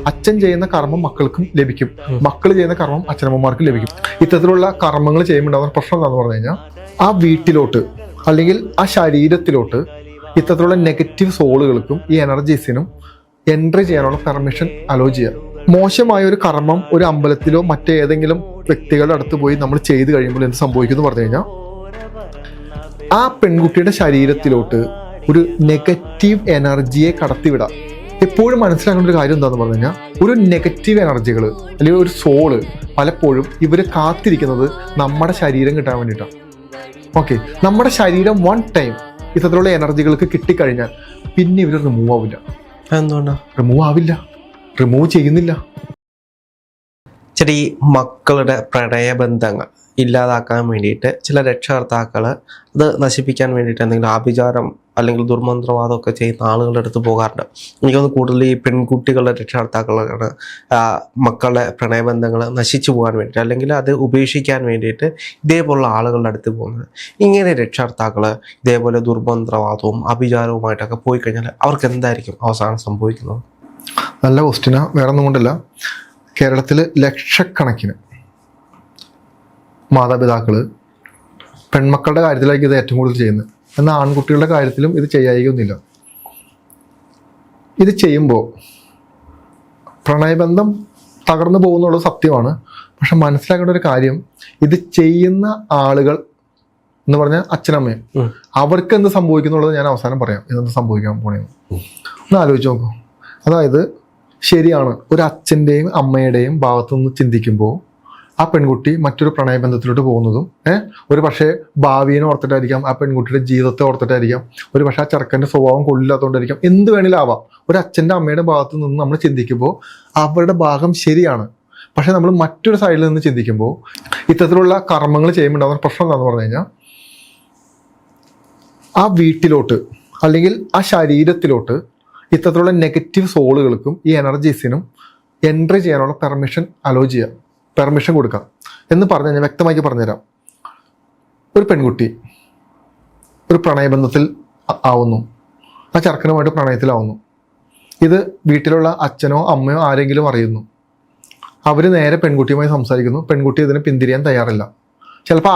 അച്ഛൻ ചെയ്യുന്ന കർമ്മം മക്കൾക്കും ലഭിക്കും, മക്കൾ ചെയ്യുന്ന കർമ്മം അച്ഛനമ്മമാർക്കും ലഭിക്കും. ഇത്തരത്തിലുള്ള കർമ്മങ്ങൾ ചെയ്യുമ്പോണ്ടാകുന്ന പ്രശ്നം എന്താണെന്ന് പറഞ്ഞു കഴിഞ്ഞാൽ ആ വീട്ടിലോട്ട് അല്ലെങ്കിൽ ആ ശരീരത്തിലോട്ട് ഇത്തരത്തിലുള്ള നെഗറ്റീവ് സോളുകൾക്കും ഈ എനർജീസിനും എൻട്രി ചെയ്യാനുള്ള പെർമിഷൻ അലോ ചെയ്യുക. മോശമായ ഒരു കർമ്മം ഒരു അമ്പലത്തിലോ മറ്റേതെങ്കിലും വ്യക്തികളുടെ അടുത്ത് പോയി നമ്മൾ ചെയ്ത് കഴിയുമ്പോൾ എന്ത് സംഭവിക്കുന്നു പറഞ്ഞു കഴിഞ്ഞാൽ ആ പെൺകുട്ടിയുടെ ശരീരത്തിലോട്ട് ഒരു നെഗറ്റീവ് എനർജിയെ കടത്തിവിടാം. എപ്പോഴും മനസ്സിലാക്കേണ്ട ഒരു കാര്യം എന്താണെന്ന് പറഞ്ഞു കഴിഞ്ഞാൽ ഒരു നെഗറ്റീവ് എനർജികൾ അല്ലെങ്കിൽ ഒരു സോള് പലപ്പോഴും ഇവർ കാത്തിരിക്കുന്നത് നമ്മുടെ ശരീരം കിട്ടാൻ വേണ്ടിയിട്ടാണ്. ഓക്കെ, നമ്മുടെ ശരീരം വൺ ടൈം ഇത്തരത്തിലുള്ള എനർജികൾക്ക് കിട്ടിക്കഴിഞ്ഞാൽ പിന്നെ ഇവർ റിമൂവ് ആവില്ല. എന്തുകൊണ്ടാ റിമൂവ് ചെയ്യുന്നില്ല? ശരി, മക്കളുടെ പ്രണയബന്ധങ്ങൾ ഇല്ലാതാക്കാൻ വേണ്ടിയിട്ട് ചില രക്ഷകർത്താക്കൾ അത് നശിപ്പിക്കാൻ വേണ്ടിയിട്ട് എന്തെങ്കിലും ആഭിചാരം അല്ലെങ്കിൽ ദുർമന്ത്രവാദം ഒക്കെ ചെയ്യുന്ന ആളുകളുടെ അടുത്ത് പോകാറുണ്ട്. എനിക്കൊന്ന് കൂടുതൽ ഈ പെൺകുട്ടികളുടെ രക്ഷകർത്താക്കളാണ് മക്കളുടെ പ്രണയബന്ധങ്ങൾ നശിച്ചു പോകാൻ വേണ്ടിയിട്ട് അല്ലെങ്കിൽ അത് ഉപേക്ഷിക്കാൻ വേണ്ടിയിട്ട് ഇതേപോലുള്ള ആളുകളുടെ അടുത്ത് പോകുന്നത്. ഇങ്ങനെ രക്ഷകർത്താക്കൾ ഇതേപോലെ ദുർമന്ത്രവാദവും ആഭിചാരവുമായിട്ടൊക്കെ പോയി കഴിഞ്ഞാൽ അവർക്ക് എന്തായിരിക്കും അവസാനം സംഭവിക്കുന്നത്? നല്ല ക്വസ്റ്റ്യനാ. വേറെ ഒന്നും കൊണ്ടല്ല, കേരളത്തിൽ ലക്ഷക്കണക്കിന് മാതാപിതാക്കൾ പെൺമക്കളുടെ കാര്യത്തിലായിരിക്കും ഇത് ഏറ്റവും കൂടുതൽ ചെയ്യുന്നത്. എന്നാൽ ആൺകുട്ടികളുടെ കാര്യത്തിലും ഇത് ചെയ്യായികയൊന്നുമില്ല. ഇത് ചെയ്യുമ്പോൾ പ്രണയബന്ധം തകർന്നു പോകുന്നുള്ളത് സത്യമാണ്. പക്ഷെ മനസ്സിലാക്കേണ്ട ഒരു കാര്യം, ഇത് ചെയ്യുന്ന ആളുകൾ എന്ന് പറഞ്ഞാൽ അച്ഛനമ്മയും അവർക്ക് എന്ത് സംഭവിക്കുന്നുള്ളത് ഞാൻ അവസാനം പറയാം. ഇതെന്ത് സംഭവിക്കാൻ പോണെന്ന് ഒന്ന് ആലോചിച്ച് നോക്കൂ. അതായത് ശരിയാണ്, ഒരു അച്ഛൻ്റെയും അമ്മയുടെയും ഭാഗത്തു നിന്ന് ചിന്തിക്കുമ്പോൾ ആ പെൺകുട്ടി മറ്റൊരു പ്രണയബന്ധത്തിലോട്ട് പോകുന്നതും ഒരു പക്ഷേ ഭാവിയെ ഓർത്തിട്ടായിരിക്കാം, ആ പെൺകുട്ടിയുടെ ജീവിതത്തെ ഓർത്തിട്ടായിരിക്കാം, ഒരു പക്ഷേ ആ ചെറുക്കൻ്റെ സ്വഭാവം കൊള്ളില്ലാത്തതുകൊണ്ടായിരിക്കാം, എന്ത് വേണേലും ആവാം. ഒരു അച്ഛൻ്റെ അമ്മയുടെ ഭാഗത്തു നിന്ന് നമ്മൾ ചിന്തിക്കുമ്പോൾ അവരുടെ ഭാഗം ശരിയാണ്. പക്ഷെ നമ്മൾ മറ്റൊരു സൈഡിൽ നിന്ന് ചിന്തിക്കുമ്പോൾ ഇത്തരത്തിലുള്ള കർമ്മങ്ങൾ ചെയ്യുമ്പോണ്ടാകുന്ന പ്രശ്നം എന്താണെന്ന് പറഞ്ഞു കഴിഞ്ഞാൽ ആ വീട്ടിലോട്ട് അല്ലെങ്കിൽ ആ ശരീരത്തിലോട്ട് ഇത്തരത്തിലുള്ള നെഗറ്റീവ് സോളുകൾക്കും ഈ എനർജീസിനും എൻട്രി ചെയ്യാനുള്ള പെർമിഷൻ അലോ ചെയ്യുക, പെർമിഷൻ കൊടുക്കാം എന്ന് പറഞ്ഞു കഴിഞ്ഞാൽ വ്യക്തമാക്കി പറഞ്ഞുതരാം. ഒരു പെൺകുട്ടി ഒരു പ്രണയബന്ധത്തിൽ ആവുന്നു, ആ ചെറുക്കനുമായിട്ട് പ്രണയത്തിലാവുന്നു. ഇത് വീട്ടിലുള്ള അച്ഛനോ അമ്മയോ ആരെങ്കിലും അറിയുന്നു. അവർ നേരെ പെൺകുട്ടിയുമായി സംസാരിക്കുന്നു. പെൺകുട്ടി ഇതിന് പിന്തിരിയാൻ തയ്യാറില്ല. ചിലപ്പോൾ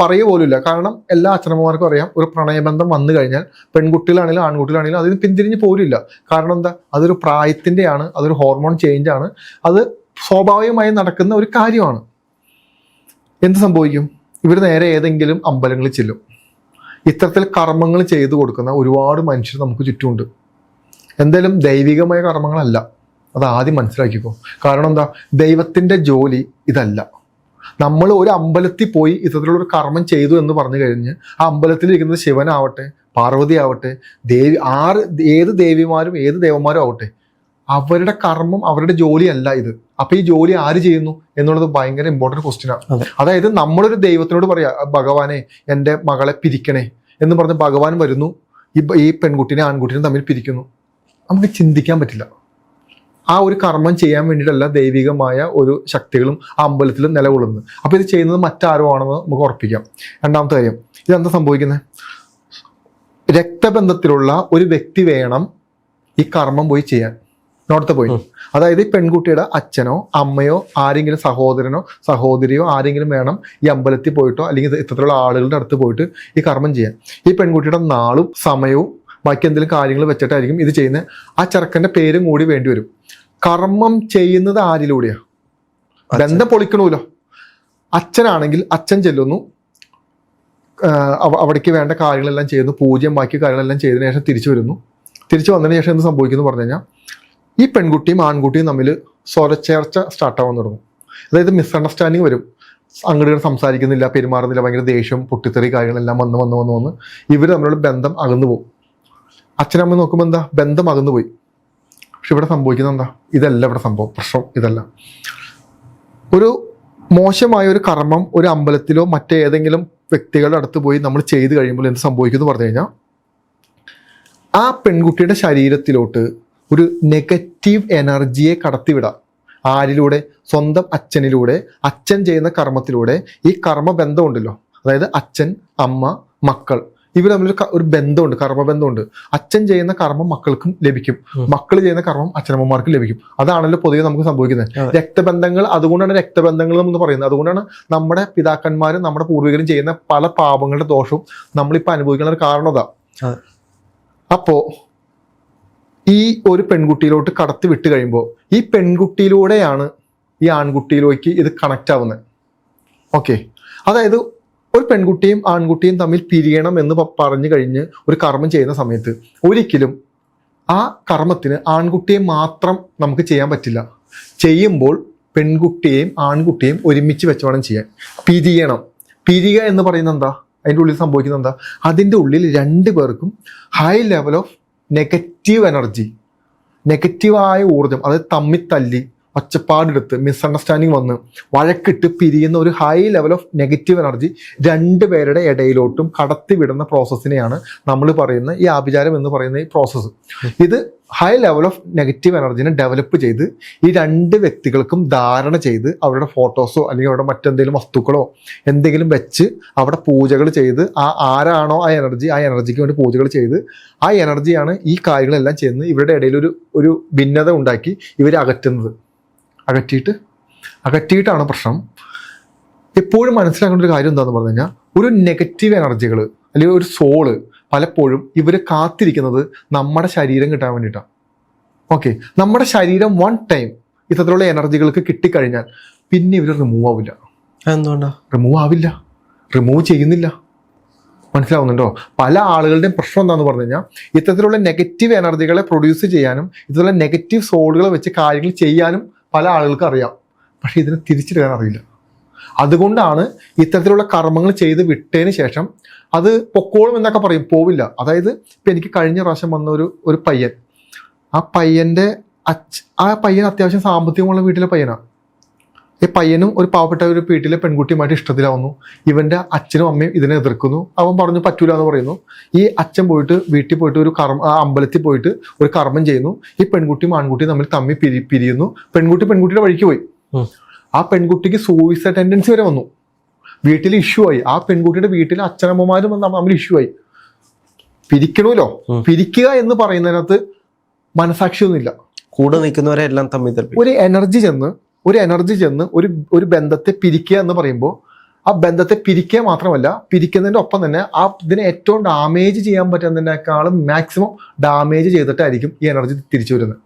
പറയുക പോലുമില്ല. കാരണം എല്ലാ അച്ഛനമ്മമാർക്കും അറിയാം, ഒരു പ്രണയബന്ധം വന്നു കഴിഞ്ഞാൽ പെൺകുട്ടികളാണെങ്കിലും ആൺകുട്ടികളാണെങ്കിലും അതിന് പിന്തിരിഞ്ഞ് പോരില്ല. കാരണം എന്താ, അതൊരു പ്രായത്തിൻ്റെയാണ്, അതൊരു ഹോർമോൺ ചേഞ്ചാണ്, അത് സ്വാഭാവികമായി നടക്കുന്ന ഒരു കാര്യമാണ്. എന്ത് സംഭവിക്കും? ഇവർ നേരെ ഏതെങ്കിലും അമ്പലങ്ങളിൽ ചെല്ലും. ഇത്തരത്തിൽ കർമ്മങ്ങൾ ചെയ്തു കൊടുക്കുന്ന ഒരുപാട് മനുഷ്യർ നമുക്ക് ചുറ്റുമുണ്ട്. എന്തായാലും ദൈവികമായ കർമ്മങ്ങളല്ല, അത് ആദ്യം മനസ്സിലാക്കിക്കോ. കാരണം എന്താ, ദൈവത്തിൻ്റെ ജോലി ഇതല്ല. നമ്മൾ ഒരു അമ്പലത്തിൽ പോയി ഇത്തരത്തിലുള്ള ഒരു കർമ്മം ചെയ്തു എന്ന് പറഞ്ഞു കഴിഞ്ഞ് ആ അമ്പലത്തിലിരിക്കുന്നത് ശിവനാവട്ടെ പാർവതി ആവട്ടെ ഏത് ദേവിമാരും ഏത് ദേവന്മാരും ആവട്ടെ, അവരുടെ കർമ്മം അവരുടെ ജോലിയല്ല ഇത്. അപ്പൊ ഈ ജോലി ആര് ചെയ്യുന്നു എന്നുള്ളത് ഭയങ്കര ഇമ്പോർട്ടൻറ്റ് ക്വസ്റ്റ്യനാണ്. അതായത് നമ്മളൊരു ദൈവത്തിനോട് പറയാ, ഭഗവാനെ എൻ്റെ മകളെ പിരിക്കണേ എന്ന് പറഞ്ഞ് ഭഗവാൻ വരുന്നു, ഈ പെൺകുട്ടിനെ ആൺകുട്ടിനെ തമ്മിൽ പിരിക്കുന്നു. നമുക്ക് ചിന്തിക്കാൻ പറ്റില്ല. ആ ഒരു കർമ്മം ചെയ്യാൻ വേണ്ടിയിട്ടല്ല ദൈവികമായ ഒരു ശക്തികളും ആ അമ്പലത്തിൽ നിലകൊള്ളുന്നത്. അപ്പോൾ ഇത് ചെയ്യുന്നത് മറ്റാരോ ആണെന്ന് നമുക്ക് ഉറപ്പിക്കാം. രണ്ടാമത്തെ കാര്യം, ഇതെന്താ സംഭവിക്കുന്നത്? രക്തബന്ധത്തിലുള്ള ഒരു വ്യക്തി വേണം ഈ കർമ്മം പോയി ചെയ്യാൻ. നോട്ടത്തെ പോയി, അതായത് ഈ പെൺകുട്ടിയുടെ അച്ഛനോ അമ്മയോ ആരെങ്കിലും സഹോദരനോ സഹോദരിയോ ആരെങ്കിലും വേണം ഈ അമ്പലത്തിൽ പോയിട്ടോ അല്ലെങ്കിൽ ഇത്തരത്തിലുള്ള ആളുകളുടെ അടുത്ത് പോയിട്ട് ഈ കർമ്മം ചെയ്യാൻ. ഈ പെൺകുട്ടിയുടെ നാളും സമയവും ബാക്കി എന്തെങ്കിലും കാര്യങ്ങൾ വെച്ചിട്ടായിരിക്കും ഇത് ചെയ്യുന്നത്. ആ ചെറുക്കൻ്റെ പേരും കൂടി വേണ്ടി വരും. കർമ്മം ചെയ്യുന്നത് ആരിലൂടെയാ? ബന്ധം പൊളിക്കണമല്ലോ. അച്ഛനാണെങ്കിൽ അച്ഛൻ ചെല്ലുന്നു, അവിടേക്ക് വേണ്ട കാര്യങ്ങളെല്ലാം ചെയ്യുന്നു, പൂജ്യം ബാക്കി കാര്യങ്ങളെല്ലാം ചെയ്തതിനു ശേഷം തിരിച്ചു വരുന്നു. തിരിച്ചു വന്നതിന് ശേഷം എന്ത് സംഭവിക്കുന്നു പറഞ്ഞു കഴിഞ്ഞാൽ ഈ പെൺകുട്ടിയും ആൺകുട്ടിയും തമ്മിൽ സ്വരച്ചേർച്ച സ്റ്റാർട്ടാവാൻ തുടങ്ങും. അതായത് മിസ്അണ്ടർസ്റ്റാൻഡിങ് വരും. അങ്ങോട്ട് സംസാരിക്കുന്നില്ല, പെരുമാറുന്നില്ല, ഭയങ്കര ദേഷ്യം പൊട്ടിത്തെറി കാര്യങ്ങളെല്ലാം വന്ന് ഇവർ തമ്മിലുള്ള ബന്ധം അകന്നു പോകും. അച്ഛനമ്മ നോക്കുമ്പോൾ എന്താ, ബന്ധം അകന്നു പോയി. പക്ഷെ ഇവിടെ സംഭവിക്കുന്നത് എന്താ, ഇതല്ല ഇവിടെ സംഭവം. പ്രശ്നം ഇതല്ല. ഒരു മോശമായ ഒരു കർമ്മം ഒരു അമ്പലത്തിലോ മറ്റേതെങ്കിലും വ്യക്തികളുടെ അടുത്ത് പോയി നമ്മൾ ചെയ്ത് കഴിയുമ്പോൾ എന്ത് സംഭവിക്കുന്നു പറഞ്ഞു കഴിഞ്ഞാൽ ആ പെൺകുട്ടിയുടെ ശരീരത്തിലോട്ട് ഒരു നെഗറ്റീവ് എനർജിയെ കടത്തിവിടാം. ആരിലൂടെ? സ്വന്തം അച്ഛനിലൂടെ. അച്ഛൻ ചെയ്യുന്ന കർമ്മത്തിലൂടെ. ഈ കർമ്മബന്ധം ഉണ്ടല്ലോ, അതായത് അച്ഛൻ അമ്മ മക്കൾ ഇവർ തമ്മിൽ ഒരു ബന്ധമുണ്ട്, കർമ്മബന്ധമുണ്ട്. അച്ഛൻ ചെയ്യുന്ന കർമ്മം മക്കൾക്കും ലഭിക്കും, മക്കൾ ചെയ്യുന്ന കർമ്മം അച്ഛനമ്മമാർക്കും ലഭിക്കും. അതാണല്ലോ പൊതുവെ നമുക്ക് സംഭവിക്കുന്നത്. രക്തബന്ധങ്ങൾ, അതുകൊണ്ടാണ് രക്തബന്ധങ്ങൾ എന്ന് പറയുന്നത്. അതുകൊണ്ടാണ് നമ്മുടെ പിതാക്കന്മാരും നമ്മുടെ പൂർവികരും ചെയ്യുന്ന പല പാപങ്ങളുടെ ദോഷവും നമ്മളിപ്പോൾ അനുഭവിക്കുന്ന ഒരു കാരണം അതാ. അപ്പോ ഈ ഒരു പെൺകുട്ടിയിലോട്ട് കടത്തി വിട്ട് കഴിയുമ്പോൾ ഈ പെൺകുട്ടിയിലൂടെയാണ് ഈ ആൺകുട്ടിയിലേക്ക് ഇത് കണക്റ്റ് ആവുന്നത്. ഓക്കെ, അതായത് ഒരു പെൺകുട്ടിയും ആൺകുട്ടിയും തമ്മിൽ പിരിയണം എന്ന് പറഞ്ഞു കഴിഞ്ഞ് ഒരു കർമ്മം ചെയ്യുന്ന സമയത്ത് ഒരിക്കലും ആ കർമ്മത്തിന് ആൺകുട്ടിയെ മാത്രം നമുക്ക് ചെയ്യാൻ പറ്റില്ല. ചെയ്യുമ്പോൾ പെൺകുട്ടിയെയും ആൺകുട്ടിയെയും ഒരുമിച്ച് വെച്ച് വേണം ചെയ്യാൻ. പിരിയണം. പിരിയുക എന്ന് പറയുന്നത് എന്താ? അതിൻ്റെ ഉള്ളിൽ സംഭവിക്കുന്നത് എന്താ? അതിൻ്റെ ഉള്ളിൽ രണ്ടു പേർക്കും high level of negative energy, നെഗറ്റീവായ ഊർജം, അതായത് തമ്മിൽ തല്ലി ഒച്ചപ്പാടെടുത്ത് മിസ്അണ്ടർസ്റ്റാൻഡിങ് വന്ന് വഴക്കിട്ട് പിരിയുന്ന ഒരു high level of negative energy രണ്ടുപേരുടെ ഇടയിലോട്ടും കടത്തിവിടുന്ന പ്രോസസ്സിനെയാണ് നമ്മൾ പറയുന്ന ഈ ആഭിചാരം എന്ന് പറയുന്ന ഈ പ്രോസസ്സ്. ഇത് ഹൈ ലെവൽ ഓഫ് നെഗറ്റീവ് എനർജിനെ ഡെവലപ്പ് ചെയ്ത് ഈ രണ്ട് വ്യക്തികൾക്കും ധാരണ ചെയ്ത് അവരുടെ ഫോട്ടോസോ അല്ലെങ്കിൽ അവരുടെ മറ്റെന്തെങ്കിലും വസ്തുക്കളോ എന്തെങ്കിലും വെച്ച് അവിടെ പൂജകൾ ചെയ്ത് ആരാണോ ആ എനർജിക്ക് വേണ്ടി പൂജകൾ ചെയ്ത് ആ എനർജിയാണ് ഈ കാര്യങ്ങളെല്ലാം ചെയ്യുന്നത്. ഇവരുടെ ഇടയിൽ ഒരു ഭിന്നത ഉണ്ടാക്കി ഇവരെ അകറ്റിയിട്ടാണ് പ്രശ്നം. എപ്പോഴും മനസ്സിലാക്കേണ്ട ഒരു കാര്യം എന്താണെന്ന് പറഞ്ഞു കഴിഞ്ഞാൽ, ഒരു നെഗറ്റീവ് എനർജികൾ അല്ലെങ്കിൽ ഒരു സോള് പലപ്പോഴും ഇവർ കാത്തിരിക്കുന്നത് നമ്മുടെ ശരീരം കിട്ടാൻ വേണ്ടിയിട്ടാണ്. ഓക്കെ, നമ്മുടെ ശരീരം വൺ ടൈം ഇത്തരത്തിലുള്ള എനർജികൾക്ക് കിട്ടിക്കഴിഞ്ഞാൽ പിന്നെ ഇവർ റിമൂവ് ആവില്ല. എന്തുകൊണ്ടാ റിമൂവ് ചെയ്യുന്നില്ല? മനസ്സിലാവുന്നുണ്ടോ? പല ആളുകളുടെയും പ്രശ്നം എന്താണെന്ന് പറഞ്ഞു കഴിഞ്ഞാൽ, ഇത്തരത്തിലുള്ള നെഗറ്റീവ് എനർജികളെ പ്രൊഡ്യൂസ് ചെയ്യാനും ഇത്തരത്തിലുള്ള നെഗറ്റീവ് സോളുകളെ വെച്ച് കാര്യങ്ങൾ ചെയ്യാനും പല ആളുകൾക്ക് അറിയാം, പക്ഷെ ഇതിനെ തിരിച്ചെടുക്കാൻ അറിയില്ല. അതുകൊണ്ടാണ് ഇത്തരത്തിലുള്ള കർമ്മങ്ങൾ ചെയ്ത് വിട്ടതിന് ശേഷം അത് പൊക്കോളും എന്നൊക്കെ പറയും, പോവില്ല. അതായത് ഇപ്പം എനിക്ക് കഴിഞ്ഞ പ്രാവശ്യം വന്ന ഒരു പയ്യൻ, ആ പയ്യൻ അത്യാവശ്യം സാമ്പത്തികമുള്ള വീട്ടിലെ പയ്യനാണ്. ഈ പയ്യനും ഒരു പാവപ്പെട്ട ഒരു വീട്ടിലെ പെൺകുട്ടിയുമായിട്ട് ഇഷ്ടത്തിലാവുന്നു. ഇവന്റെ അച്ഛനും അമ്മയും ഇതിനെ എതിർക്കുന്നു. അവൻ പറഞ്ഞു പറ്റൂല എന്ന് പറയുന്നു. ഈ അച്ഛൻ പോയിട്ട് വീട്ടിൽ പോയിട്ട് ഒരു അമ്പലത്തിൽ പോയിട്ട് ഒരു കർമ്മം ചെയ്യുന്നു. ഈ പെൺകുട്ടിയും ആൺകുട്ടിയും തമ്മിൽ പിരിയുന്നു. പെൺകുട്ടിയുടെ വഴിക്ക് പോയി. ആ പെൺകുട്ടിക്ക് സൂയിസൈഡ് ടെൻഡൻസി വരെ വന്നു. വീട്ടിൽ ഇഷ്യൂ ആയി. ആ പെൺകുട്ടിയുടെ വീട്ടിലെ അച്ഛനമ്മമാരും തമ്മിൽ ഇഷ്യൂ ആയി. പിരിക്കണമല്ലോ. പിരിക്കുക എന്ന് പറയുന്നതിനകത്ത് മനസാക്ഷിയൊന്നുമില്ല. കൂടെ നിൽക്കുന്നവരെ എല്ലാം തമ്മിൽ ഒരു എനർജി ചെന്ന് ഒരു ബന്ധത്തെ പിരിക്കുക എന്ന് പറയുമ്പോൾ ആ ബന്ധത്തെ പിരിക്കുക മാത്രമല്ല, പിരിക്കുന്നതിൻ്റെ ഒപ്പം തന്നെ ഇതിനെ ഏറ്റവും ഡാമേജ് ചെയ്യാൻ പറ്റുന്നതിനേക്കാളും മാക്സിമം ഡാമേജ് ചെയ്തിട്ടായിരിക്കും ഈ എനർജി തിരിച്ചു വരുന്നത്.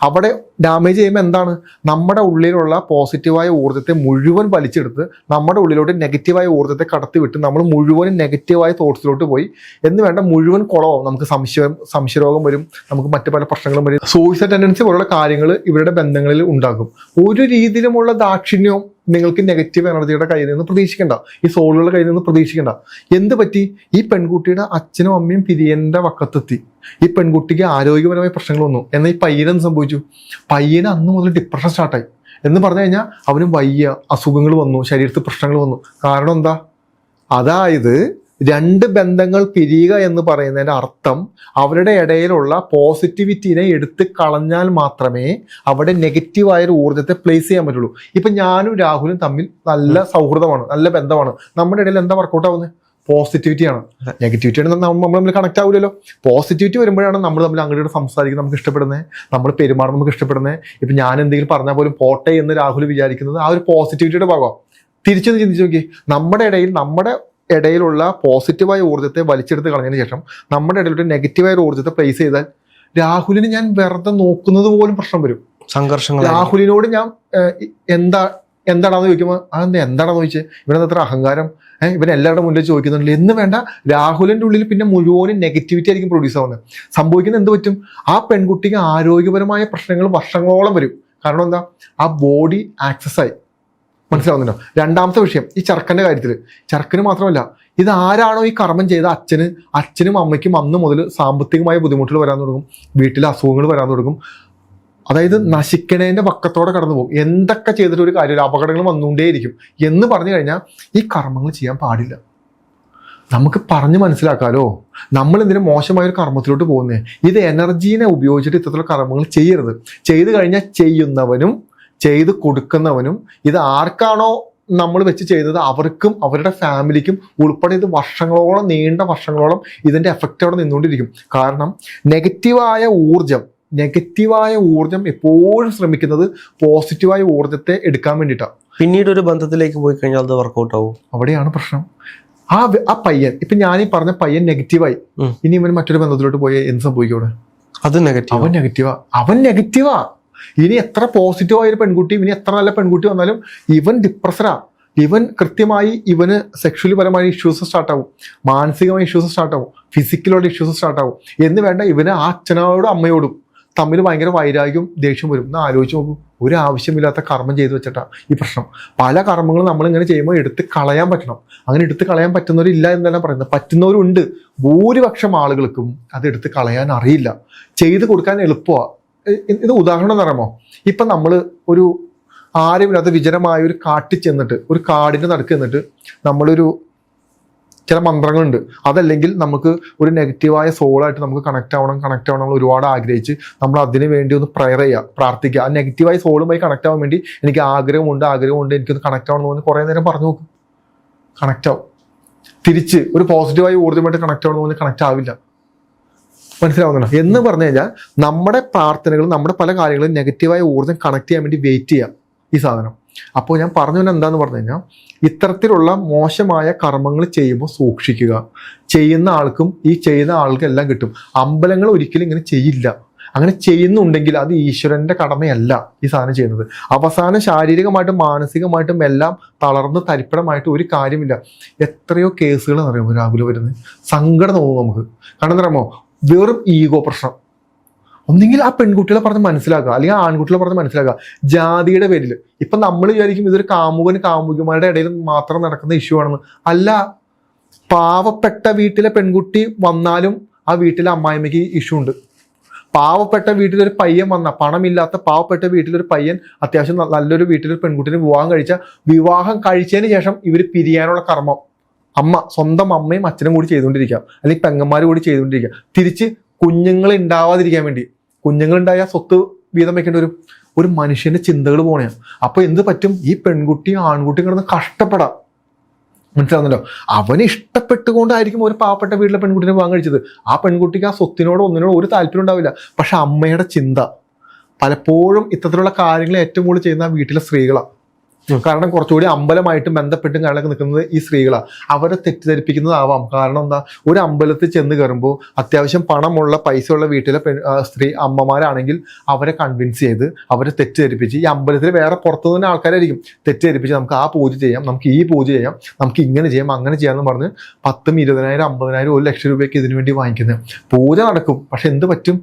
അവിടെ ഡാമേജ് ചെയ്യുമ്പോൾ എന്താണ്? നമ്മുടെ ഉള്ളിലുള്ള പോസിറ്റീവായ ഊർജ്ജത്തെ മുഴുവൻ വലിച്ചെടുത്ത് നമ്മുടെ ഉള്ളിലോട്ട് നെഗറ്റീവായ ഊർജ്ജത്തെ കടത്തിവിട്ട് നമ്മൾ മുഴുവനും നെഗറ്റീവായ തോട്ട്സിലോട്ട് പോയി എന്ന് വേണ്ട മുഴുവൻ കുളമാവും. നമുക്ക് സംശയരോഗം വരും, നമുക്ക് മറ്റു പല പ്രശ്നങ്ങളും വരും. സൂയിസൈഡ് ടെൻഡൻസി പോലുള്ള കാര്യങ്ങൾ ഇവരുടെ ബന്ധങ്ങളിൽ ഉണ്ടാകും. ഒരു രീതിയിലുമുള്ള ദാക്ഷിണ്യവും നിങ്ങൾക്ക് നെഗറ്റീവ് എനർജിയുടെ കയ്യിൽ നിന്ന് പ്രതീക്ഷിക്കേണ്ട, ഈ സോളുകളുടെ കയ്യിൽ നിന്ന് പ്രതീക്ഷിക്കേണ്ട. എന്ത് പറ്റി? ഈ പെൺകുട്ടിയുടെ അച്ഛനും അമ്മയും പിരിയന്റെ വക്കത്തെത്തി. ഈ പെൺകുട്ടിക്ക് ആരോഗ്യപരമായ പ്രശ്നങ്ങൾ വന്നു. എന്നാൽ ഈ പയ്യനെന്ത് സംഭവിച്ചു? പയ്യന് അന്ന് മുതൽ ഡിപ്രഷൻ സ്റ്റാർട്ടായി. എന്ന് പറഞ്ഞു കഴിഞ്ഞാൽ അവന് വയ്യ, അസുഖങ്ങൾ വന്നു, ശരീരത്തിൽ പ്രശ്നങ്ങൾ വന്നു. കാരണം എന്താ? അതായത് രണ്ട് ബന്ധങ്ങൾ പിരിയുക എന്ന് പറയുന്നതിൻ്റെ അർത്ഥം അവരുടെ ഇടയിലുള്ള പോസിറ്റിവിറ്റിനെ എടുത്ത് കളഞ്ഞാൽ മാത്രമേ അവിടെ നെഗറ്റീവായൊരു ഊർജ്ജത്തെ പ്ലേസ് ചെയ്യാൻ പറ്റുള്ളൂ. ഇപ്പം ഞാനും രാഹുലും തമ്മിൽ നല്ല സൗഹൃദമാണ്, നല്ല ബന്ധമാണ്. നമ്മുടെ ഇടയിൽ എന്താ വർക്കൗട്ട് ആവുന്നത്? പോസിറ്റിവിറ്റിയാണ്. നെഗറ്റിവിറ്റിയാണ് നമ്മൾ തമ്മിൽ കണക്ട് ആവില്ലല്ലോ. പോസിറ്റിവിറ്റി വരുമ്പോഴാണ് നമ്മൾ തമ്മിൽ അങ്ങോട്ട് സംസാരിക്കുന്നത് നമുക്ക് ഇഷ്ടപ്പെടുന്നത്, നമ്മൾ പെരുമാറുന്നത് നമുക്ക് ഇഷ്ടപ്പെടുന്നത്. ഇപ്പം ഞാൻ എന്തെങ്കിലും പറഞ്ഞാൽ പോലും പോട്ടെ എന്ന് രാഹുൽ വിചാരിക്കുന്നത് ആ ഒരു പോസിറ്റിവിറ്റിയുടെ ഭാഗം. തിരിച്ചൊന്ന് ചിന്തിച്ച് നോക്കി, നമ്മുടെ ഇടയിലുള്ള പോസിറ്റീവായ ഊർജ്ജത്തെ വലിച്ചെടുത്ത് കളഞ്ഞതിന് ശേഷം നമ്മുടെ ഇടയിലൊരു നെഗറ്റീവായ ഊർജ്ജത്തെ പ്ലേസ് ചെയ്താൽ രാഹുലിന് ഞാൻ വെറുതെ നോക്കുന്നത് പോലും പ്രശ്നം വരും. സംഘർഷങ്ങൾ. രാഹുലിനോട് ഞാൻ എന്താണെന്ന് ചോദിക്കുമ്പോൾ എന്താണെന്ന് ചോദിച്ചത്, ഇവനെത്ര അഹങ്കാരം, ഇവൻ എല്ലാവരുടെ മുന്നിൽ ചോദിക്കുന്നുണ്ട് എന്ന് വേണ്ട. രാഹുലിന്റെ ഉള്ളിൽ പിന്നെ മുഴുവനും നെഗറ്റിവിറ്റി ആയിരിക്കും പ്രൊഡ്യൂസ് ആവുന്നത്. സംഭവിക്കുന്നത് എന്ത് പറ്റും? ആ പെൺകുട്ടിക്ക് ആരോഗ്യപരമായ പ്രശ്നങ്ങൾ വർഷങ്ങളോളം വരും. കാരണം എന്താ? ആ ബോഡി ആക്സസ് ആയി. മനസ്സിലാവുന്നുണ്ടോ? രണ്ടാമത്തെ വിഷയം ഈ ചെറുക്കൻ്റെ കാര്യത്തിൽ, ചെറുക്കന് മാത്രമല്ല, ഇത് ആരാണോ ഈ കർമ്മം ചെയ്ത അച്ഛനും അമ്മയ്ക്കും അന്ന് മുതൽ സാമ്പത്തികമായ ബുദ്ധിമുട്ടുകൾ വരാൻ തുടങ്ങും, വീട്ടിലെ അസുഖങ്ങൾ വരാൻ തുടങ്ങും. അതായത് നശിക്കണേൻ്റെ പക്കത്തോടെ കടന്നു പോകും. എന്തൊക്കെ ചെയ്തിട്ട് ഒരു കാര്യമില്ല, അപകടങ്ങൾ വന്നുകൊണ്ടേയിരിക്കും എന്ന് പറഞ്ഞു കഴിഞ്ഞാൽ ഈ കർമ്മങ്ങൾ ചെയ്യാൻ പാടില്ല. നമുക്ക് പറഞ്ഞ് മനസ്സിലാക്കാലോ. നമ്മൾ എന്തിനും മോശമായൊരു കർമ്മത്തിലോട്ട് പോകുന്നേ? ഇത് എനർജീനെ ഉപയോഗിച്ചിട്ട് ഇത്തരത്തിലുള്ള കർമ്മങ്ങൾ ചെയ്യരുത്. ചെയ്തു കഴിഞ്ഞാൽ ചെയ്യുന്നവനും ചെയ്ത് കൊടുക്കുന്നവനും ഇത് ആർക്കാണോ നമ്മൾ വെച്ച് ചെയ്തത് അവർക്കും അവരുടെ ഫാമിലിക്കും ഉൾപ്പെടെ ഇത് വർഷങ്ങളോളം, നീണ്ട വർഷങ്ങളോളം ഇതിന്റെ എഫക്റ്റ് അവിടെ നിന്നുകൊണ്ടിരിക്കും. കാരണം നെഗറ്റീവായ ഊർജം എപ്പോഴും ശ്രമിക്കുന്നത് പോസിറ്റീവായ ഊർജത്തെ എടുക്കാൻ വേണ്ടിയിട്ടാണ്. പിന്നീട് ഒരു ബന്ധത്തിലേക്ക് പോയി കഴിഞ്ഞാൽ അത് വർക്കൗട്ട് ആവും. അവിടെയാണ് പ്രശ്നം. ആ പയ്യൻ, ഇപ്പൊ ഞാനീ പറഞ്ഞ പയ്യൻ നെഗറ്റീവായി, ഇനി ഇവൻ മറ്റൊരു ബന്ധത്തിലോട്ട് പോയി എന്ത് സംഭവിക്കും? അത് നെഗറ്റീവ്. അവൻ നെഗറ്റീവാ. ഇനി എത്ര പോസിറ്റീവായ ഒരു പെൺകുട്ടി, ഇനി എത്ര നല്ല പെൺകുട്ടി വന്നാലും ഇവൻ ഡിപ്രസറാ. ഇവൻ കൃത്യമായി ഇവന് സെക്ഷലി പരമായ ഇഷ്യൂസ് സ്റ്റാർട്ടാവും, മാനസികമായ ഇഷ്യൂസ് സ്റ്റാർട്ടാവും, ഫിസിക്കലോട് ഇഷ്യൂസ് സ്റ്റാർട്ടാവും. എന്ന് വേണ്ട, ഇവന് ആ അച്ഛനോടും അമ്മയോടും തമ്മിൽ ഭയങ്കര വൈരാഗ്യവും ദേഷ്യം വരും. എന്ന് ആലോചിച്ച് നോക്കും. ഒരു ആവശ്യമില്ലാത്ത കർമ്മം ചെയ്തു വെച്ചിട്ടാ ഈ പ്രശ്നം. പല കർമ്മങ്ങളും നമ്മളിങ്ങനെ ചെയ്യുമ്പോൾ എടുത്ത് കളയാൻ പറ്റണം. അങ്ങനെ എടുത്ത് കളയാൻ പറ്റുന്നവരില്ല എന്നല്ല പറയുന്നത്, പറ്റുന്നവരുണ്ട്. ഭൂരിപക്ഷം ആളുകൾക്കും അത് എടുത്ത് കളയാൻ അറിയില്ല, ചെയ്ത് കൊടുക്കാൻ എളുപ്പമാണ്. ഇത് ഉദാഹരണം എന്ന് പറയുമോ, ഇപ്പം നമ്മൾ ഒരു ആരുമില്ലാത്ത വിജനമായ ഒരു കാട്ടിൽ ചെന്നിട്ട്, ഒരു കാടിൻ്റെ നടുക്ക് ചെന്നിട്ട് നമ്മളൊരു ചില മന്ത്രങ്ങളുണ്ട്, അതല്ലെങ്കിൽ നമുക്ക് ഒരു നെഗറ്റീവായ സോളായിട്ട് നമുക്ക് കണക്ട് ആവണം ഒരുപാട് ആഗ്രഹിച്ച് നമ്മൾ അതിന് വേണ്ടി ഒന്ന് പ്രയർ ചെയ്യുക, പ്രാർത്ഥിക്കുക. ആ നെഗറ്റീവായ സോളുമായി കണക്ട് ആവാൻ വേണ്ടി എനിക്ക് ആഗ്രഹമുണ്ട്, എനിക്കൊന്ന് കണക്ട് ആവണം എന്ന് കുറേ നേരം പറഞ്ഞു നോക്കും, കണക്ട് ആവും. തിരിച്ച് ഒരു പോസിറ്റീവായ ഊർജ്ജമായിട്ട് കണക്ട് ആവണമെന്ന് കണക്ട് ആവില്ല. മനസ്സിലാവുന്നുണ്ടോ? എന്ന് പറഞ്ഞു കഴിഞ്ഞാൽ നമ്മുടെ പ്രാർത്ഥനകൾ, നമ്മുടെ പല കാര്യങ്ങളും നെഗറ്റീവായ ഊർജ്ജം കണക്ട് ചെയ്യാൻ വേണ്ടി വെയിറ്റ് ചെയ്യാം ഈ സാധനം. അപ്പോൾ ഞാൻ പറഞ്ഞു എന്താന്ന് പറഞ്ഞു കഴിഞ്ഞാൽ, ഇത്തരത്തിലുള്ള മോശമായ കർമ്മങ്ങൾ ചെയ്യുമ്പോൾ സൂക്ഷിക്കുക. ചെയ്യുന്ന ആൾക്കും ഈ ചെയ്യുന്ന ആൾക്കും എല്ലാം കിട്ടും. അമ്പലങ്ങൾ ഒരിക്കലും ഇങ്ങനെ ചെയ്യില്ല. അങ്ങനെ ചെയ്യുന്നുണ്ടെങ്കിൽ അത് ഈശ്വരന്റെ കടമയല്ല ഈ സാധനം ചെയ്യുന്നത്. അവസാനം ശാരീരികമായിട്ടും മാനസികമായിട്ടും എല്ലാം തളർന്ന് തരിപ്പണമായിട്ട് ഒരു കാര്യമില്ല. എത്രയോ കേസുകൾ അറിയാമോ രാവിലെ വരുന്നത്, സങ്കടം തോന്നും നമുക്ക്. കാരണം എന്താ പറയുമോ, വെറും ഈഗോ പ്രശ്നം. ഒന്നെങ്കിൽ ആ പെൺകുട്ടികളെ പറഞ്ഞ് മനസ്സിലാക്കുക, അല്ലെങ്കിൽ ആ ആൺകുട്ടികളെ പറഞ്ഞ് മനസ്സിലാക്കുക. ജാതിയുടെ പേരിൽ ഇപ്പം നമ്മൾ വിചാരിക്കും ഇതൊരു കാമുകന്മാരുടെ ഇടയിൽ മാത്രം നടക്കുന്ന ഇഷ്യൂ ആണെന്ന്. അല്ല, പാവപ്പെട്ട വീട്ടിലെ പെൺകുട്ടി വന്നാലും ആ വീട്ടിലെ അമ്മായിമ്മയ്ക്ക് ഇഷ്യൂ ഉണ്ട്. പാവപ്പെട്ട വീട്ടിലൊരു പയ്യൻ വന്ന, പണമില്ലാത്ത പാവപ്പെട്ട വീട്ടിലൊരു പയ്യൻ അത്യാവശ്യം നല്ലൊരു വീട്ടിലൊരു പെൺകുട്ടിനെ വിവാഹം കഴിച്ചതിന് ശേഷം ഇവർ പിരിയാനുള്ള കർമ്മം സ്വന്തം അമ്മയും അച്ഛനും കൂടി ചെയ്തുകൊണ്ടിരിക്കുക, അല്ലെങ്കിൽ പെങ്ങന്മാർ കൂടി ചെയ്തുകൊണ്ടിരിക്കുക. തിരിച്ച് കുഞ്ഞുങ്ങൾ ഉണ്ടാവാതിരിക്കാൻ വേണ്ടി, കുഞ്ഞുങ്ങളുണ്ടായാൽ സ്വത്ത് വീതം വെക്കേണ്ട ഒരു മനുഷ്യന്റെ ചിന്തകൾ പോണെയാണ്. അപ്പൊ എന്ത് പറ്റും? ഈ പെൺകുട്ടിയും ആൺകുട്ടിയും കിടന്ന് കഷ്ടപ്പെടാം. മനസ്സിലാവുന്നല്ലോ? അവന് ഇഷ്ടപ്പെട്ടുകൊണ്ടായിരിക്കും ഒരു പാവപ്പെട്ട വീട്ടിലെ പെൺകുട്ടിനെ വിവാഹം കഴിച്ചത്. ആ പെൺകുട്ടിക്ക് ആ സ്വത്തിനോടോ ഒന്നിനോടോ ഒരു താല്പര്യം ഉണ്ടാവില്ല. പക്ഷെ അമ്മയുടെ ചിന്ത പലപ്പോഴും ഇത്തരത്തിലുള്ള കാര്യങ്ങൾ ഏറ്റവും കൂടുതൽ ചെയ്യുന്ന ആ വീട്ടിലെ സ്ത്രീകളാണ്. കാരണം കുറച്ചുകൂടി അമ്പലമായിട്ടും ബന്ധപ്പെട്ടും കാര്യങ്ങളൊക്കെ നിൽക്കുന്നത് ഈ സ്ത്രീകളാണ്. അവരെ തെറ്റിദ്ധരിപ്പിക്കുന്നതാവാം. കാരണം എന്താ, ഒരു അമ്പലത്തിൽ ചെന്ന് കയറുമ്പോൾ അത്യാവശ്യം പണമുള്ള പൈസയുള്ള വീട്ടിലെ അമ്മമാരാണെങ്കിൽ അവരെ കൺവിൻസ് ചെയ്ത് അവരെ തെറ്റിദ്ധരിപ്പിച്ച്, ഈ അമ്പലത്തിൽ വേറെ പുറത്തു നിന്ന് ആൾക്കാരായിരിക്കും തെറ്റിദ്ധരിപ്പിച്ച്, നമുക്ക് ആ പൂജ ചെയ്യാം, നമുക്ക് ഈ പൂജ ചെയ്യാം, നമുക്ക് ഇങ്ങനെ ചെയ്യാം, അങ്ങനെ ചെയ്യാമെന്ന് പറഞ്ഞ് 10,000, 20,000, 50,000, 1 ലക്ഷം രൂപയ്ക്ക് ഇതിനു വേണ്ടി വാങ്ങിക്കുന്നത്. പൂജ നടക്കും, പക്ഷെ എന്ത് പറ്റും?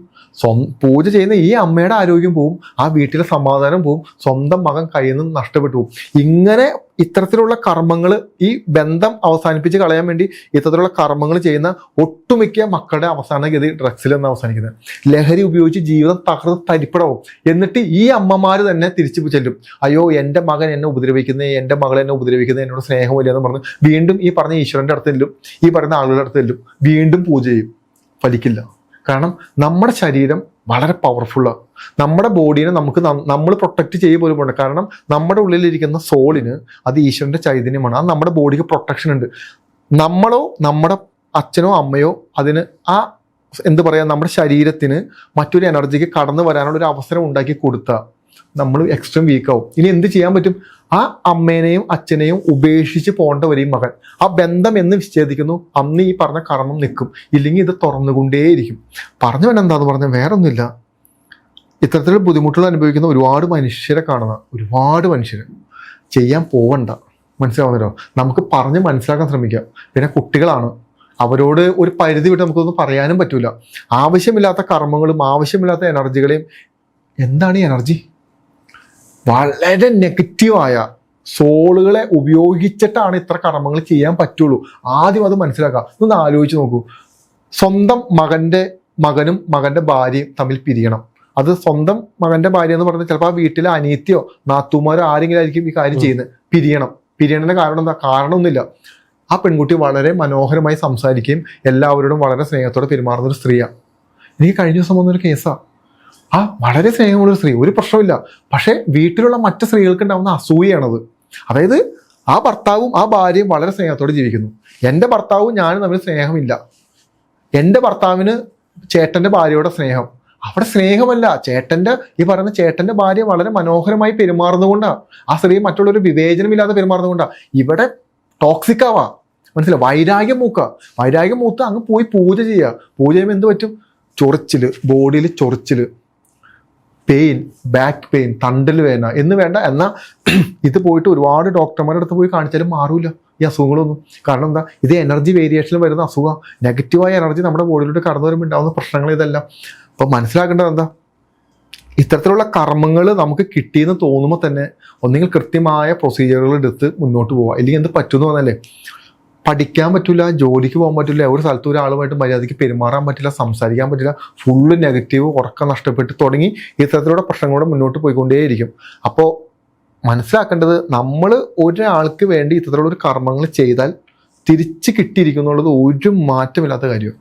പൂജ ചെയ്യുന്ന ഈ അമ്മയുടെ ആരോഗ്യം പോവും, ആ വീട്ടിലെ സമാധാനം പോവും, സ്വന്തം മകൻ കയ്യിൽ നിന്ന് നഷ്ടപ്പെട്ടു പോകും. ഇങ്ങനെ ഇത്തരത്തിലുള്ള കർമ്മങ്ങൾ, ഈ ബന്ധം അവസാനിപ്പിച്ച് കളയാൻ വേണ്ടി ഇത്തരത്തിലുള്ള കർമ്മങ്ങൾ ചെയ്യുന്ന ഒട്ടുമിക്ക മക്കളുടെ അവസാന ഗതി ഡ്രഗ്സിൽ നിന്ന് അവസാനിക്കുന്നത്. ലഹരി ഉപയോഗിച്ച് ജീവിതം തകർന്ന് തരിപ്പടാവും. എന്നിട്ട് ഈ അമ്മമാർ തന്നെ തിരിച്ചു ചെല്ലും, അയ്യോ എൻ്റെ മകൻ എന്നെ ഉപദ്രവിക്കുന്നത്, എൻ്റെ മകൾ എന്നെ ഉപദ്രവിക്കുന്നത്, എന്നോട് സ്നേഹമില്ല എന്ന് പറഞ്ഞ് വീണ്ടും ഈ പറഞ്ഞ ഈശ്വരൻ്റെ അടുത്തെല്ലും, ഈ പറയുന്ന ആളുകളുടെ അടുത്തെല്ലും വീണ്ടും പൂജ ചെയ്യും. ഫലിക്കില്ല. കാരണം നമ്മുടെ ശരീരം വളരെ പവർഫുള്ളാണ്. നമ്മുടെ ബോഡീനെ നമ്മൾ പ്രൊട്ടക്റ്റ് ചെയ്യുക പോലും ഉണ്ട്. കാരണം നമ്മുടെ ഉള്ളിലിരിക്കുന്ന സോളിന് അത് ഈശ്വരന്റെ ചൈതന്യമാണ്. അത് നമ്മുടെ ബോഡിക്ക് പ്രൊട്ടക്ഷൻ ഉണ്ട്. നമ്മളോ നമ്മുടെ അച്ഛനോ അമ്മയോ അതിന് എന്താ പറയുക, നമ്മുടെ ശരീരത്തിന് മറ്റൊരു എനർജിക്ക് കടന്നു വരാനുള്ള ഒരു അവസരം ഉണ്ടാക്കി കൊടുത്താൽ നമ്മൾ എക്സ്ട്രീം വീക്കാവും. ഇനി എന്ത് ചെയ്യാൻ പറ്റും? ആ അമ്മേനെയും അച്ഛനെയും ഉപേക്ഷിച്ച് പോകേണ്ടവരെയും മകൻ ആ ബന്ധം എന്ന് വിച്ഛേദിക്കുന്നു, അന്ന് ഈ പറഞ്ഞ കർമ്മം നിൽക്കും. ഇല്ലെങ്കിൽ ഇത് തുറന്നുകൊണ്ടേയിരിക്കും. പറഞ്ഞു വേണം എന്താന്ന് പറഞ്ഞാൽ വേറെ ഒന്നുമില്ല. ഇത്തരത്തിലുള്ള ബുദ്ധിമുട്ടുകൾ അനുഭവിക്കുന്ന ഒരുപാട് മനുഷ്യരെ കാണുന്ന, ഒരുപാട് മനുഷ്യർ ചെയ്യാൻ പോവണ്ട. മനസ്സിലാവുന്നല്ലോ? നമുക്ക് പറഞ്ഞ് മനസ്സിലാക്കാൻ ശ്രമിക്കാം. പിന്നെ കുട്ടികളാണ്, അവരോട് ഒരു പരിധി വിട്ട് നമുക്കൊന്നും പറയാനും പറ്റൂല. ആവശ്യമില്ലാത്ത കർമ്മങ്ങളും ആവശ്യമില്ലാത്ത എനർജികളെയും. എന്താണ് ഈ എനർജി? വളരെ നെഗറ്റീവായ സോളുകളെ ഉപയോഗിച്ചിട്ടാണ് ഇത്ര കർമ്മങ്ങൾ ചെയ്യാൻ പറ്റുള്ളൂ. ആദ്യം അത് മനസ്സിലാക്കുക. ഒന്ന് ആലോചിച്ച് നോക്കൂ. സ്വന്തം മകനും മകന്റെ ഭാര്യയും തമ്മിൽ പിരിയണം. അത് സ്വന്തം മകന്റെ ഭാര്യ എന്ന് പറഞ്ഞാൽ ചിലപ്പോൾ ആ വീട്ടിലെ അനിയത്തിയോ നാത്തൂമാരോ ആരെങ്കിലും ആയിരിക്കും ഈ കാര്യം ചെയ്യുന്നത്. പിരിയണതിന്റെ കാരണം എന്താ? കാരണമൊന്നുമില്ല. ആ പെൺകുട്ടി വളരെ മനോഹരമായി സംസാരിക്കുകയും എല്ലാവരോടും വളരെ സ്നേഹത്തോടെ പെരുമാറുന്ന ഒരു സ്ത്രീയാണ്. എനിക്ക് കഴിഞ്ഞ ദിവസം വന്നൊരു കേസാണ്. വളരെ സ്നേഹമുള്ളൊരു സ്ത്രീ, ഒരു പ്രശ്നമില്ല. പക്ഷെ വീട്ടിലുള്ള മറ്റു സ്ത്രീകൾക്ക് ഉണ്ടാവുന്ന അസൂയാണത്. അതായത് ആ ഭർത്താവും ആ ഭാര്യയും വളരെ സ്നേഹത്തോടെ ജീവിക്കുന്നു. എൻ്റെ ഭർത്താവും ഞാനും തമ്മിൽ സ്നേഹമില്ല. എൻ്റെ ഭർത്താവിന് ചേട്ടൻ്റെ ഭാര്യയോടെ സ്നേഹം, അവിടെ സ്നേഹമല്ല, ഈ പറയുന്ന ചേട്ടൻ്റെ ഭാര്യ വളരെ മനോഹരമായി പെരുമാറുന്നതുകൊണ്ടാണ്, ആ സ്ത്രീ മറ്റുള്ളൊരു വിവേചനമില്ലാതെ പെരുമാറുന്നതുകൊണ്ടാണ് ഇവിടെ ടോക്സിക് ആവാ. മനസ്സിലായി? വൈരാഗ്യം മൂത്ത് അങ്ങ് പോയി പൂജ ചെയ്യുക. പൂജ ചെയ്യുമ്പോൾ എന്ത് പറ്റും? ചൊറിച്ചില്, ബോഡിയിൽ ചൊറിച്ചില്, പെയിൻ, ബാക്ക് പെയിൻ, തണ്ടൽ വേദന എന്ന് വേണ്ട. എന്നാൽ ഇത് പോയിട്ട് ഒരുപാട് ഡോക്ടർമാരുടെ അടുത്ത് പോയി കാണിച്ചാലും മാറൂല ഈ അസുഖങ്ങളൊന്നും. കാരണം എന്താ? ഇത് എനർജി വേരിയേഷനിൽ വരുന്ന അസുഖമാണ്. നെഗറ്റീവായ എനർജി നമ്മുടെ ബോഡിയിലോട്ട് കടന്നു വരുമ്പോൾ ഉണ്ടാകുന്ന പ്രശ്നങ്ങൾ ഇതെല്ലാം. അപ്പം മനസ്സിലാക്കേണ്ടത് എന്താ? ഇത്തരത്തിലുള്ള കർമ്മങ്ങൾ നമുക്ക് കിട്ടിയെന്ന് തോന്നുമ്പോൾ തന്നെ ഒന്നെങ്കിൽ കൃത്യമായ പ്രൊസീജിയറുകൾ എടുത്ത് മുന്നോട്ട് പോവുക. അല്ലെങ്കിൽ എന്ത് പറ്റുമെന്ന് പറഞ്ഞാലേ, പഠിക്കാൻ പറ്റില്ല, ജോലിക്ക് പോകാൻ പറ്റില്ല, ഒരു സ്ഥലത്ത് ഒരാളുമായിട്ട് മര്യാദയ്ക്ക് പെരുമാറാൻ പറ്റില്ല, സംസാരിക്കാൻ പറ്റില്ല, ഫുള്ള് നെഗറ്റീവ്, ഉറക്കം നഷ്ടപ്പെട്ട് തുടങ്ങി ഇത്തരത്തിലുള്ള പ്രശ്നങ്ങളോടെ മുന്നോട്ട് പോയിക്കൊണ്ടേയിരിക്കും. അപ്പോൾ മനസ്സിലാക്കേണ്ടത്, നമ്മൾ ഒരാൾക്ക് വേണ്ടി ഇത്തരത്തിലുള്ള ഒരു കർമ്മങ്ങൾ ചെയ്താൽ തിരിച്ച് കിട്ടിയിരിക്കുന്നുള്ളത് ഒരു മാറ്റമില്ലാത്ത കാര്യമാണ്.